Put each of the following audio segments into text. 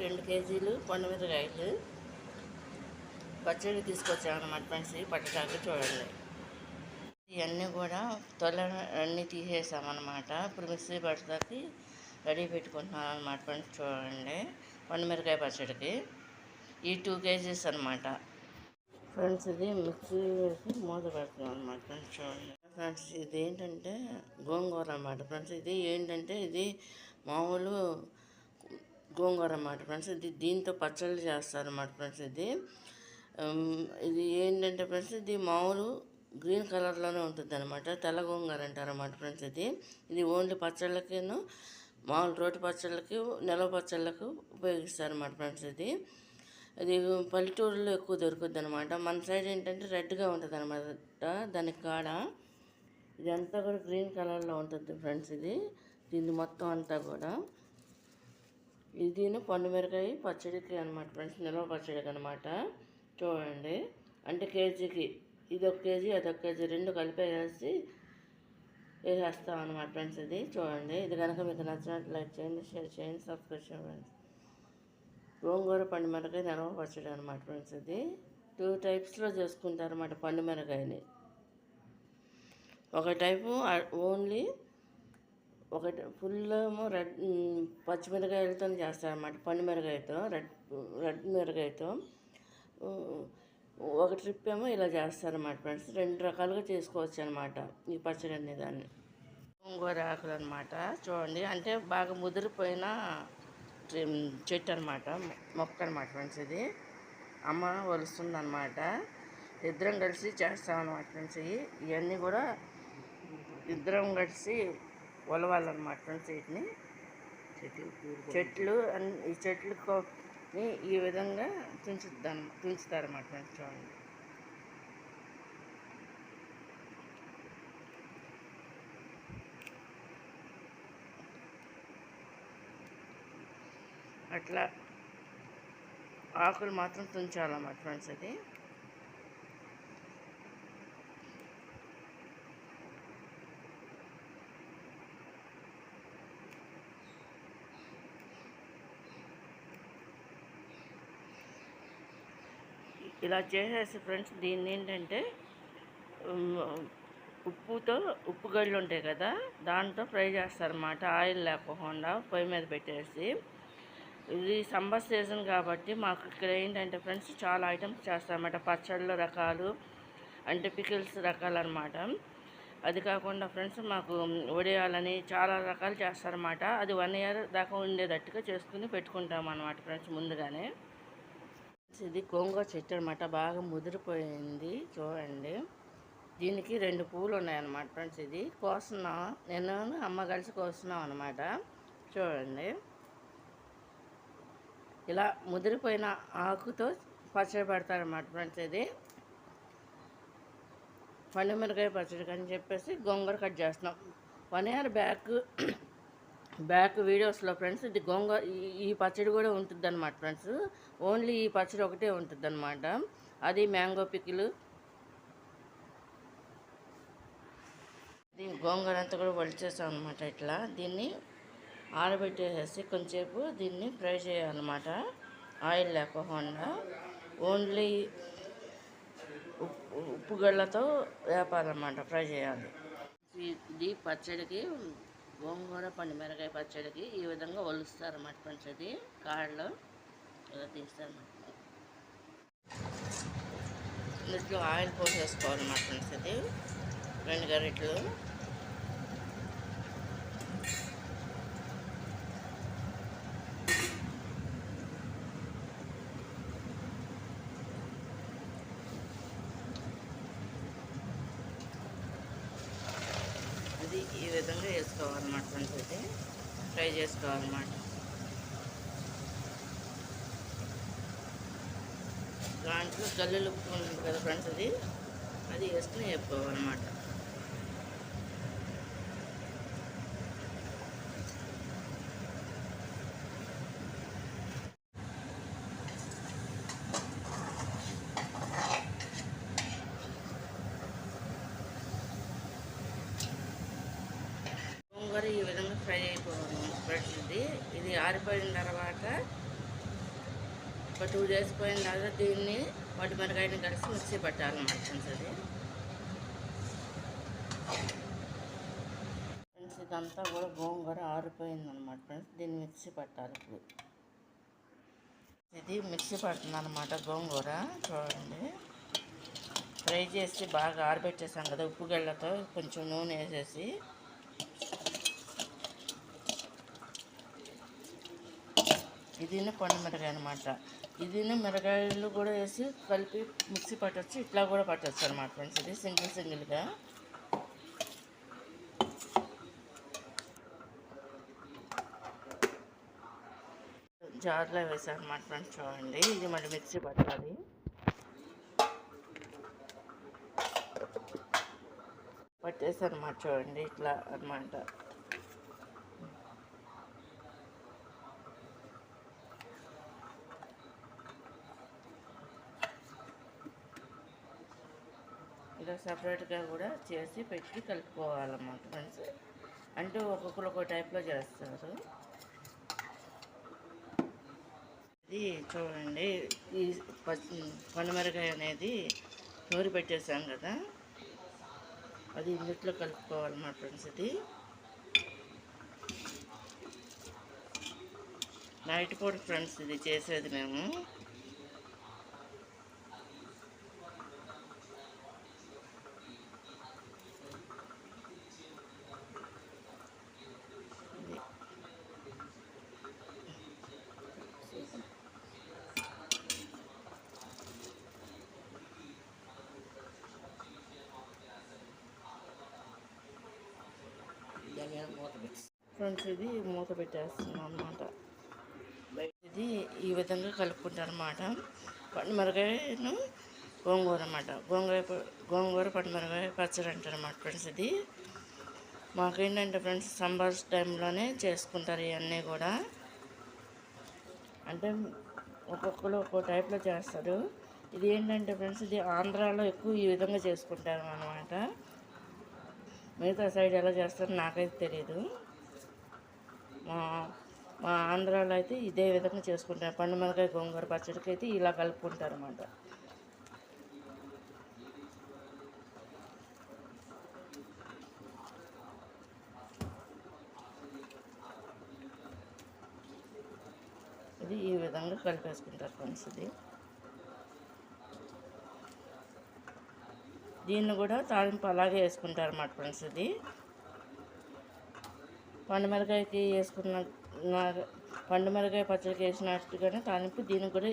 2 కేజీలు పండుమిరకాయలు పచ్చడి తీసుకొచ్చామన్నమాట ఫ్రెండ్స్. పట్టడానికి చూడండి. ఇవన్నీ కూడా అన్నీ తీసేసామన్నమాట. ఇప్పుడు మిక్సీ పట్టడానికి రెడీ పెట్టుకుంటున్నాను అనమాట ఫ్రెండ్స్. చూడండి, పండుమిరకాయ పచ్చడికి ఈ 2 కేజీస్ అనమాట ఫ్రెండ్స్. ఇది మిక్సీ వేసి మూత పెడుతున్నాం అనమాట ఫ్రెండ్స్. చూడండి ఫ్రెండ్స్, ఇది ఏంటంటే గోంగూర అన్నమాట ఫ్రెండ్స్. ఇది ఏంటంటే ఇది మామూలు గోంగూర అన్నమాట ఫ్రెండ్స్. ఇది దీంతో పచ్చళ్ళు చేస్తారన్నమాట ఫ్రెండ్స్. ఇది ఏంటంటే ఫ్రెండ్స్, ఇది మామూలు గ్రీన్ కలర్లోనే ఉంటుంది అనమాట. తెల్ల గోంగూర అంటారు అన్నమాట ఫ్రెండ్స్. ఇది ఓన్లీ పచ్చళ్ళకిను, మామూలు రోటి పచ్చళ్ళకి, నిలవ పచ్చళ్ళకు ఉపయోగిస్తారు అన్నమాట ఫ్రెండ్స్. అది పల్లెటూరులో ఎక్కువ దొరుకుద్ది అనమాట. మన సైడ్ ఏంటంటే రెడ్గా ఉంటుంది అనమాట దానికి కాడ. ఇదంతా కూడా గ్రీన్ కలర్లో ఉంటుంది ఫ్రెండ్స్. దీన్ని మొత్తం అంతా కూడా ఇది పండుమిరకాయ పచ్చడికి అనమాట ఫ్రెండ్స్. నిల్వ పచ్చడికి అనమాట. చూడండి, అంటే కేజీకి ఇది 1 కేజీ అది 1 కేజీ 2 కలిపి వేసేస్తాం అనమాట ఫ్రెండ్స్. చూడండి, ఇది కనుక మీకు నచ్చినట్లు లైక్ చేయండి, షేర్ చేయండి, సబ్స్క్రైబ్ చేయండి. గోంగూర పండుమిరకాయ నిల్వ పచ్చడి అనమాట ఫ్రెండ్స్. 2 టైప్స్లో చేసుకుంటారు అన్నమాట పండుమిరకాయని. ఒక టైపు ఓన్లీ ఒకటి ఫుల్ ఏమో పచ్చిమిరకాయలతో చేస్తారన్నమాట. పండుమిరకాయతో రెడ్ మిరకాయతో. ఒక ట్రిప్ ఏమో ఇలా చేస్తారన్నమాట ఫ్రెండ్స్. 2 రకాలుగా చేసుకోవచ్చు అనమాట ఈ పచ్చడి అనేదాన్ని. గోంగూర ఆకులు అనమాట. చూడండి, అంటే బాగా ముదిరిపోయిన చెట్టు అనమాట, మొక్క అనమాట ఫ్రెండ్స్. అమ్మ వలుస్తుంది అనమాట. ఇద్దరం కలిసి చేస్తామన్నమాట ఫ్రెండ్స్. ఇవన్నీ కూడా ఇద్దరం కలిసి ఒలవాలన్నమాట ఫ్రెండ్స్. వీటిని ఈ చెట్లకు ఈ విధంగా తుంచుతారన్నమాట ఫ్రెండ్స్. చూడండి, అట్లా ఆకులు మాత్రం తుంచాలన్నమాట ఫ్రెండ్స్. ఇలా చేసేసి ఫ్రెండ్స్, దీన్ని ఏంటంటే ఉప్పు గళ్ళు ఉంటాయి కదా, దాంతో ఫ్రై చేస్తారన్నమాట. ఆయిల్ లేకుండా పొయ్యి మీద పెట్టేసి. ఇది సమ్మర్ సీజన్ కాబట్టి మాకు ఇక్కడ ఏంటంటే ఫ్రెండ్స్ చాలా ఐటమ్స్ చేస్తారన్నమాట. పచ్చళ్ళ రకాలు అంటే పికిల్స్ రకాలు అనమాట. అది కాకుండా ఫ్రెండ్స్ మాకు వడియాలని చాలా రకాలు చేస్తారన్నమాట. అది 1 ఇయర్ దాకా ఉండేటట్టుగా చేసుకుని పెట్టుకుంటాం అన్నమాట ఫ్రెండ్స్ ముందుగానే. ఇది గోంగూర చెట్టు అనమాట, బాగా ముదిరిపోయింది. చూడండి, దీనికి 2 పువ్వులు ఉన్నాయన్నమాట ఫ్రెండ్స్. కోస్తున్నాం, నేను అమ్మ కలిసి కోస్తున్నాం అనమాట. చూడండి, ఇలా ముదిరిపోయిన ఆకుతో పచ్చడి పెడతారన్నమాట ఫ్రెండ్స్. పండుమిరకాయ పచ్చడి అని చెప్పేసి గోంగూర కట్ చేస్తున్నాం. 1 ఇయర్ బ్యాక్ వీడియోస్లో ఫ్రెండ్స్ గోంగూర ఈ పచ్చడి కూడా ఉంటుంది అనమాట ఫ్రెండ్స్. ఓన్లీ ఈ పచ్చడి ఒకటే ఉంటుంది అనమాట. అది మ్యాంగో పికిల్. గోంగూర అంతా కూడా వలిచేసాం అనమాట. ఇట్లా దీన్ని ఆరబెట్టేసేసి కొంచెంసేపు దీన్ని ఫ్రై చేయాలన్నమాట. ఆయిల్ లేకుండా ఓన్లీ ఉప్పు గళ్ళతో వేపాలన్నమాట, ఫ్రై చేయాలి. ఇది పచ్చడికి గోంగూర పండుమిరకాయ పచ్చడికి ఈ విధంగా ఒలుస్తారన్నమాట ఫ్రెండ్స్. కాడలో ఇలా తీస్తారన్నమాట. ఇందులో ఆయిల్ పోసేసుకోవాలన్నమాట ఫ్రెండ్స్. 2 గరిటెలు. ఈ విధంగా వేసుకోవాలన్నమాట ఫ్రెండ్స్. ఫ్రై చేసుకోవాలన్నమాట. దాంట్లో గల్లులు ఉప్పు ఉంటుంది కదా ఫ్రెండ్స్, అది వేసుకుని వేపుకోవాలన్నమాట. ఈ విధంగా ఫ్రై అయిపోవాలి ఫ్రెండ్స్. ఇది ఆరిపోయిన తర్వాత ఒక 2 డేస్ పోయిన తర్వాత దీన్ని పచ్చిమిరకాయని కలిసి మిక్సీ పట్టాలన్నమాట ఫ్రెండ్స్. అది ఫ్రెండ్స్ ఇదంతా కూడా గోంగూర ఆరిపోయిందనమాట ఫ్రెండ్స్. దీన్ని మిక్సీ పట్టాలి ఇప్పుడు. ఇది మిక్సీ పడుతుంది అనమాట గోంగూర. చూడండి, ఫ్రై చేసి బాగా ఆరబెట్టేసాం కదా, ఉప్పు గళ్ళతో కొంచెం నూనె వేసేసి ఇదిని పండు మిరగాయ అనమాట. ఇదిని మిరగాయలు కూడా వేసి కలిపి మిక్సీ పట్టచ్చు, ఇట్లా కూడా పట్టచ్చు అనమాట ఫ్రెండ్స్. ఇది సింగిల్గా జార్లో వేసాను అనమాట ఫ్రెండ్స్. చూడండి, ఇది మళ్ళీ మిక్సీ పట్టాలి. పట్టేసాను అనమాట. చూడండి, ఇట్లా అనమాట. ఇలా సపరేట్గా కూడా చేసి పెట్టి కలుపుకోవాలన్నమాట ఫ్రెండ్స్. అంటే ఒక్కొక్కరు ఒక్కో టైప్లో చేస్తారు. ఇది చూడండి, ఈ పండుమిరకాయ అనేది నూరి పెట్టేసాం కదా, అది ఇందులో కలుపుకోవాలన్నమాట ఫ్రెండ్స్. ఇది నైట్ పూట ఫ్రెండ్స్ ఇది చేసేది మేము. ఫ్రెండ్స్ ఇది మూత పెట్టేస్తున్నాం అన్నమాట. ఇది ఈ విధంగా కలుపుకుంటారు అన్నమాట. పండుమిరకాయను గోంగూర అన్నమాట. గోంగూర పండుమిరకాయ పచ్చడి అంటారు అన్నమాట ఫ్రెండ్స్. ఇది మాకేంటంటే ఫ్రెండ్స్ సంబర్ టైంలోనే చేసుకుంటారు ఇవన్నీ కూడా. అంటే ఒక్కొక్కరు ఒక్కో టైప్లో చేస్తారు. ఇది ఏంటంటే ఫ్రెండ్స్, ఇది ఆంధ్రాలో ఎక్కువ ఈ విధంగా చేసుకుంటారు అన్నమాట. మిగతా సైడ్ ఎలా చేస్తారో నాకైతే తెలియదు. మా ఆంధ్రాలో అయితే ఇదే విధంగా చేసుకుంటారు. పండుమిరకాయ గోంగూర పచ్చడికి అయితే ఇలా కలుపుకుంటారు అన్నమాట. ఇది ఈ విధంగా కలిపేసుకుంటారు ఫ్రెండ్స్. ఇది దీన్ని కూడా తాలింపు అలాగే వేసుకుంటారు అన్నమాట ఫ్రెండ్స్. ఇది పండుమిరకాయకి పండుమిరకాయ పచ్చడికి వేసినట్టుగానే తాలింపు దీనికి కూడా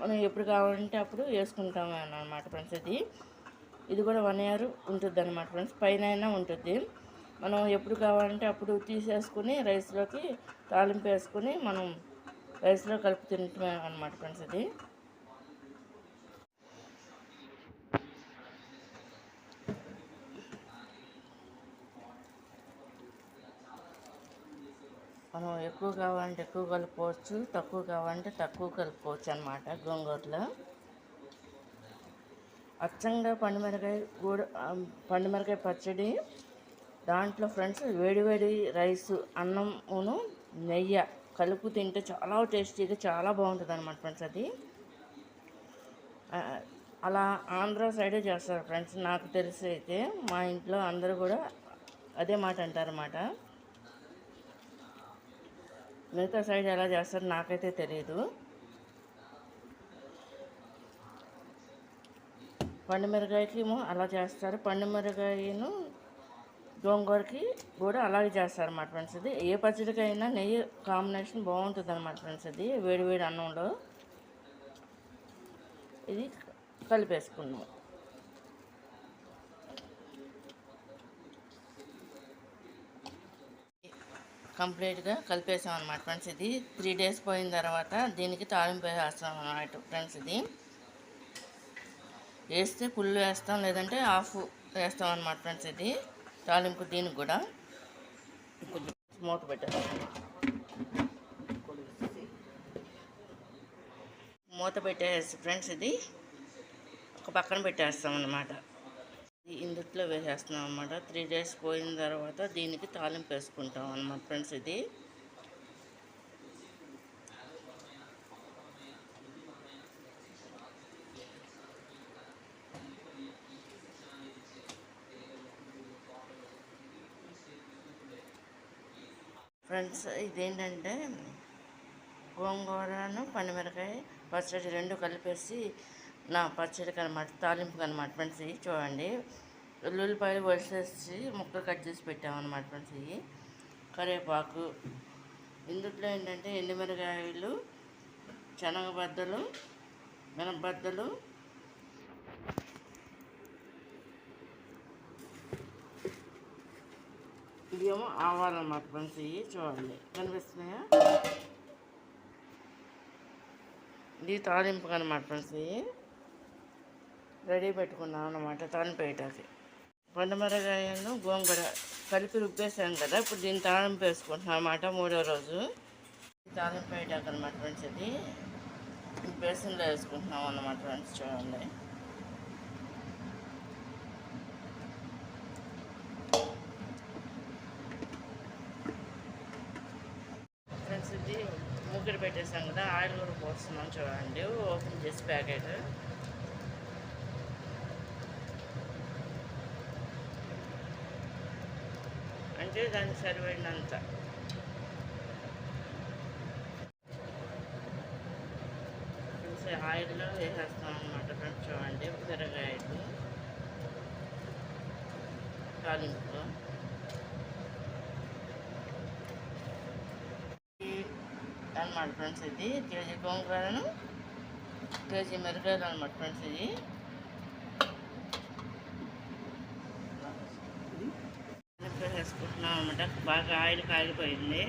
మనం ఎప్పుడు కావాలంటే అప్పుడు వేసుకుంటాము అన్నమాట ఫ్రెండ్స్. ఇది కూడా 1 year ఉంటుంది అన్నమాట ఫ్రెండ్స్. పైన ఉంటుంది. మనం ఎప్పుడు కావాలంటే అప్పుడు తీసేసుకుని రైస్లోకి తాలింపు వేసుకుని మనం రైస్లో కలిపి తింటామే అన్నమాట ఫ్రెండ్స్. ఇది మనం ఎక్కువ కావాలంటే ఎక్కువ కలుపుకోవచ్చు, తక్కువ కావాలంటే తక్కువ కలుపుకోవచ్చు అన్నమాట. గోంగూరలో అచ్చంగా పండుమిరకాయ పచ్చడి. దాంట్లో ఫ్రెండ్స్ వేడి రైస్, అన్నమును నెయ్యి కలుపు తింటే చాలా టేస్టీగా చాలా బాగుంటుంది అన్నమాట ఫ్రెండ్స్. అది అలా ఆంధ్ర సైడే చేస్తారు ఫ్రెండ్స్. నాకు తెలిసి అయితే మా ఇంట్లో అందరూ కూడా అదే మాట అంటారన్నమాట. మిగతా సైడ్ ఎలా చేస్తారో నాకైతే తెలియదు. పండుమిరకాయకి ఏమో అలా చేస్తారు, పండుమిరకాయను గోంగూరకి కూడా అలాగే చేస్తారు అన్నమాట ఫ్రెండ్స్. ఇది ఏ పచ్చడికైనా నెయ్యి కాంబినేషన్ బాగుంటుంది అన్నమాట ఫ్రెండ్స్. ఇది వేడి అన్నంలో ఇది కలిపేసుకున్నాం. కంప్లీట్గా కలిపేసాం అన్నమాట ఫ్రెండ్స్. ఇది 3 days పోయిన తర్వాత దీనికి తాలింపు వేస్తాం అన్నమాట ఫ్రెండ్స్. ఇది వేస్తే ఫుల్ వేస్తాం, లేదంటే హాఫ్ వేస్తాం అన్నమాట ఫ్రెండ్స్. ఇది తాలింపు దీనికి కూడా కొంచెం మూత పెట్టేస్తాం. మూత పెట్టేసి ఫ్రెండ్స్ ఇది ఒక పక్కన పెట్టేస్తాం అన్నమాట. ఇందులో వేసేస్తున్నాం అన్నమాట. 3 days పోయిన తర్వాత దీనికి తాలింపు వేసుకుంటాం అన్నమాట ఫ్రెండ్స్. ఇది ఫ్రెండ్స్, ఇదేంటంటే గోంగూరను పండుమిరకాయ పచ్చడి రెండు కలిపేసి నా పచ్చడికి అనమాట, తాలింపుకి అనమాట ఫ్రెండ్స్. ఇవి చూడండి, ఉల్లిపాయలు వలిసేసి ముక్కలు కట్ చేసి పెట్టామన్నమాట ఫ్రెండ్స్. ఇవి కరివేపాకు, ఇందులో ఏంటంటే ఎండుమిరకాయలు, శనగబద్దలు, మినపబద్దలు, ఇవేమో ఆవాలన్నమాట ఫ్రెండ్స్. ఇవి చూడండి, కనిపిస్తున్నాయా? ఇది తాలింపు అనమాట ఫ్రెండ్స్. ఇవి రెడీ పెట్టుకున్నాం అన్నమాట తాలింపు వేయటానికి. పండుమిరకాయను గోంగూర కలిపి రుబ్బేసాం కదా, ఇప్పుడు దీన్ని తాలింపు వేసుకుంటున్నాం అన్నమాట. 3వ రోజు తాలింపు వేయటానికి అనమాట ఫ్రెండ్స్. ఇది బేసన్లో వేసుకుంటున్నాం అన్నమాట ఫ్రెండ్స్. చూడండి, ఫ్రెండ్స్ ఇది మూకిడి పెట్టేసాం కదా, ఆయిల్ కూడా పోస్తున్నాం. చూడండి, ఓపెన్ చేసి ప్యాకెట్ అంటే దానికి సరిపడినంత. ఆయిల్లో వేసేస్తాం అన్నమాట ఫ్రెండ్స్. చూడండి, కూరగాయలు తాలింపులో అనమాట ఫ్రెండ్స్. ఇది కేజీ గోంగూరను, కేజీ మిరకాయలు అనమాట ఫ్రెండ్స్. ఇది వేసుకుంటున్నాం అనమాట. బాగా ఆయిల్ కాగిపోయింది.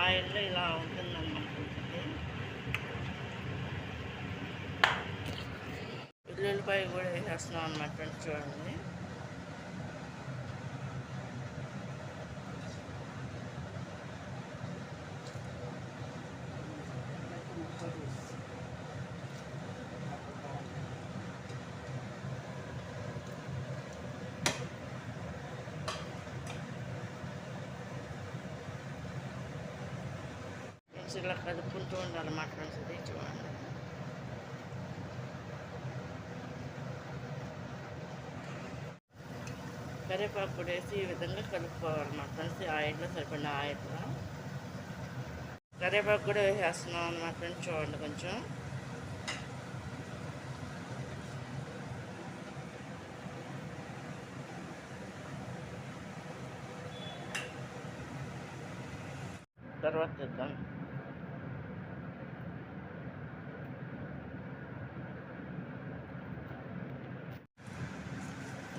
ఆయిల్లో ఇలా ఉంటుందన్నమాట. ఉల్లిపాయ కూడా వేసేస్తున్నాం అన్నమాట ఫ్రెండ్స్. చూడండి, ఇలా కలుపుకుంటూ ఉండాలన్నమాట ఫ్రెండ్స్. ఇది చూడండి, కరివేపాకు కూడా వేసి ఈ విధంగా కలుపుకోవాలన్నమాట ఫ్రెండ్స్. ఆయిల్లో సరిపడిన ఆయిల్లో కరివేపాకు కూడా వేసేస్తున్నాం అన్నమాట ఫ్రెండ్స్. చూడండి, కొంచెం తర్వాత చేద్దాం.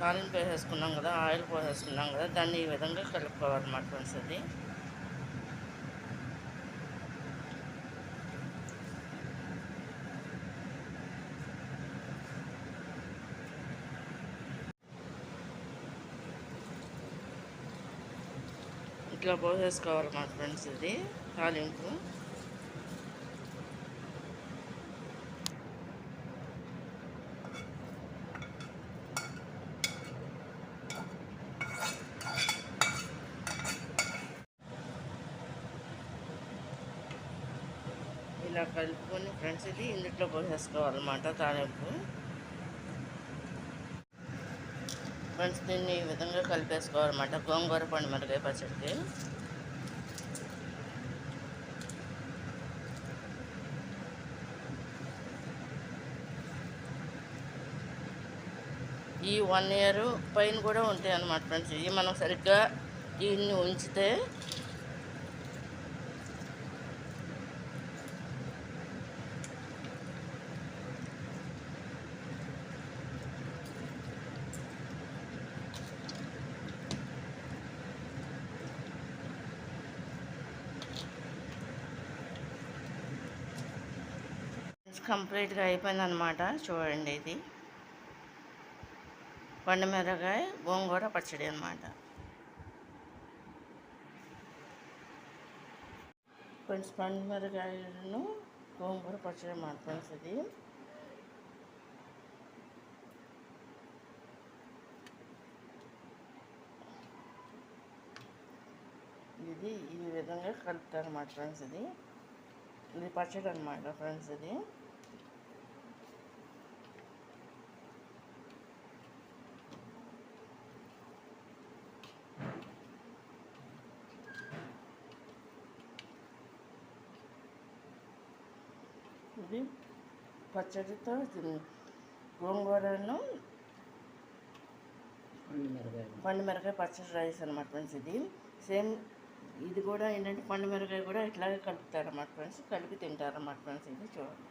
తాలింపు వేసేసుకున్నాం కదా, ఆయిల్ పోసేసుకున్నాం కదా, దాన్ని ఈ విధంగా కలుపుకోవాలన్నమాట ఫ్రెండ్స్. అది ఇట్లా పోసేసుకోవాలన్నమాట ఫ్రెండ్స్. ఇది తాలింపు ఇలా కలుపుకొని ఫ్రెండ్స్ ఇది ఇందులో పోసేసుకోవాలన్నమాట తాలింపు. ఫ్రెండ్స్, దీన్ని ఈ విధంగా కలిపేసుకోవాలన్నమాట గోంగూర పండుమిరకాయ పచ్చడికి. ఈ 1 year పైన కూడా ఉంటాయి అన్నమాట ఫ్రెండ్స్. ఇవి మనం సరిగ్గా దీన్ని ఉంచితే కంప్లీట్గా అయిపోయిందనమాట. చూడండి, ఇది పండుమిరకాయ గోంగూర పచ్చడి అనమాట. ఫ్రెండ్స్, పండుమిరకాయలను గోంగూర పచ్చడి అన్నమాట ఫ్రెండ్స్. ఇది ఇది ఈ విధంగా కలుపుతారు అన్నమాట ఫ్రెండ్స్. ఇది పచ్చడి అనమాట ఫ్రెండ్స్. ఇది పచ్చడితో గోంగూరను పండు మిరకాయ పచ్చడి రైస్ అనమాట ఫ్రెండ్స్. ఇది సేమ్ ఇది కూడా ఏంటంటే పండు మిరకాయ కూడా ఇట్లాగే కలుపుతారు అన్నమాట ఫ్రెండ్స్. కలిపి తింటారు అన్నమాట ఫ్రెండ్స్. ఇది చూడండి.